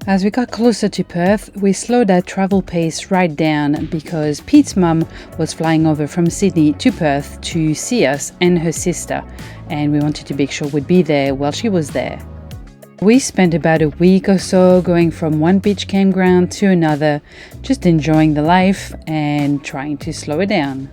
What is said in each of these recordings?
As we got closer to Perth, we slowed our travel pace right down because Pete's mum was flying over from Sydney to Perth to see us and her sister, and we wanted to make sure we'd be there while she was there. We spent about a week or so going from one beach campground to another, just enjoying the life and trying to slow it down.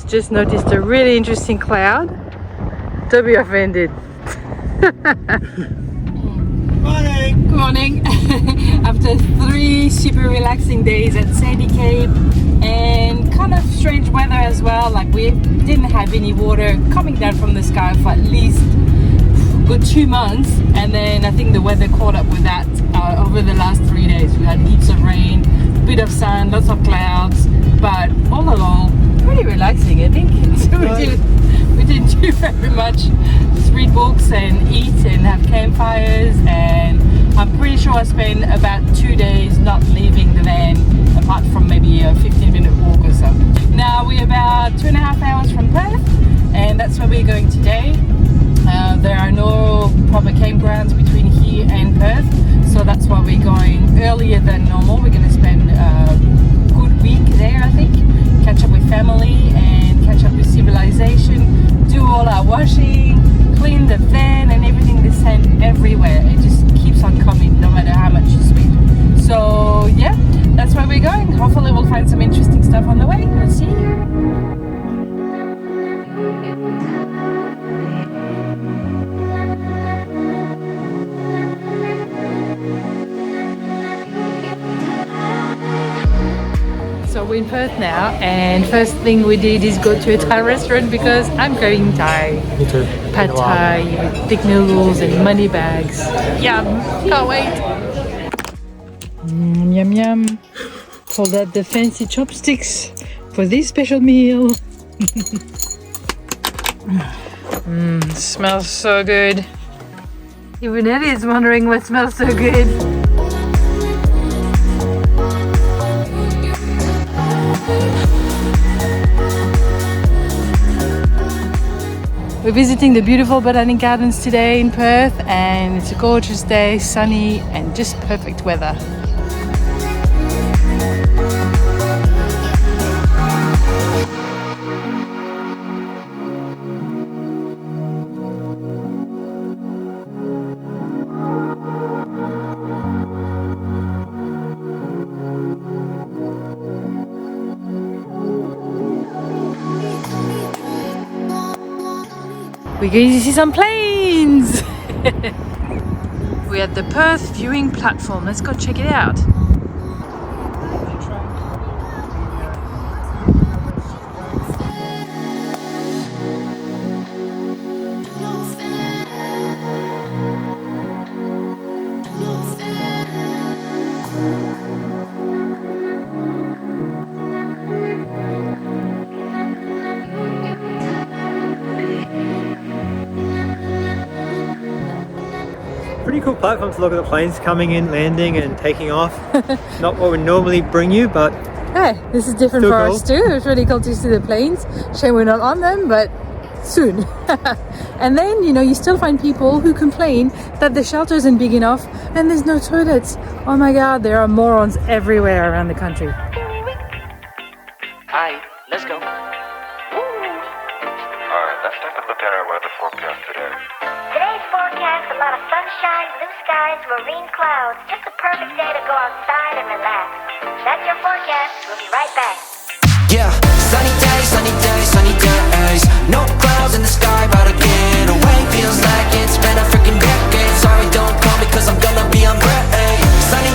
Just noticed a really interesting cloud. Don't be offended. Morning! Good morning. After 3 super relaxing days at Sandy Cape and kind of strange weather as well, like we didn't have any water coming down from the sky for at least a good 2 months, and then I think the weather caught up with that over the last 3 days. We had heaps of rain, a bit of sun, lots of clouds, but all in all, pretty relaxing, I think. So we didn't do very much. Just read books and eat and have campfires, and I'm pretty sure I spent about 2 days not leaving the van, apart from maybe a 15-minute walk or so. Now we're about 2.5 hours from Perth, and that's where we're going today. There are no proper campgrounds between here and Perth, so that's why we're going earlier than normal. We're going to spend a good week there, I think. Catch up with family and catch up with civilization, do all our washing, clean the van and everything. The sand everywhere, it just keeps on coming no matter how much you sweep. So yeah, that's where we're going. Hopefully we'll find some interesting stuff on the way. Let's see. So we're in Perth now, and first thing we did is go to a Thai restaurant because I'm craving Thai. Me too. Pad Thai with thick noodles and money bags. Yum! Can't wait! Yum yum! Pulled out the fancy chopsticks for this special meal. Smells so good. Even Eddie's wondering what smells so good. We're visiting the beautiful Botanic Gardens today in Perth, and it's a gorgeous day, sunny and just perfect weather. We're going to see some planes! We're at the Perth viewing platform. Let's go check it out. Pretty cool platform to look at the planes coming in, landing and taking off. Not what would normally bring you, but hey, this is different for us too. It's really cool to see the planes. Shame we're not on them, but soon. And then, you know, you still find people who complain that the shelter isn't big enough and there's no toilets. Oh my God, there are morons everywhere around the country. Hi, let's go. Alright, let's take a look at our weather forecast today. Today's forecast, a lot of sunshine, blue skies, marine clouds. Just a perfect day to go outside and relax. That's your forecast. We'll be right back. Yeah, sunny days, sunny days, sunny days. No clouds in the sky, about to get away. Feels like it's been a freaking decade. Sorry, don't call me cause I'm gonna be on break. Sunny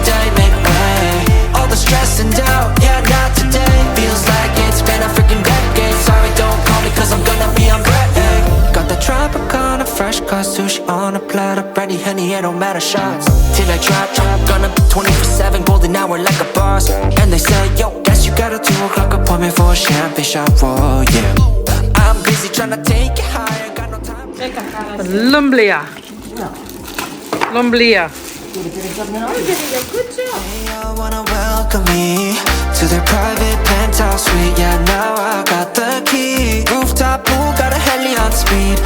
day, make way. All the stress and doubt, yeah, not today. Feels like it's been a freaking decade. Sorry, don't call me cause I'm gonna be on break. Got the Tropicana, fresh cut sushi on a platter. Brandy, honey, it don't matter, shots till I drop. Gonna be 24/7, golden hour like a boss. And they say, yo, guess you got a 2 o'clock appointment for a champagne shot, whoa, yeah. I'm busy trying to take you higher, got no time. Lumblia. Lumblia. They all wanna welcome me to their private penthouse suite. Yeah, now I got the key. Rooftop pool, got a heli on speed.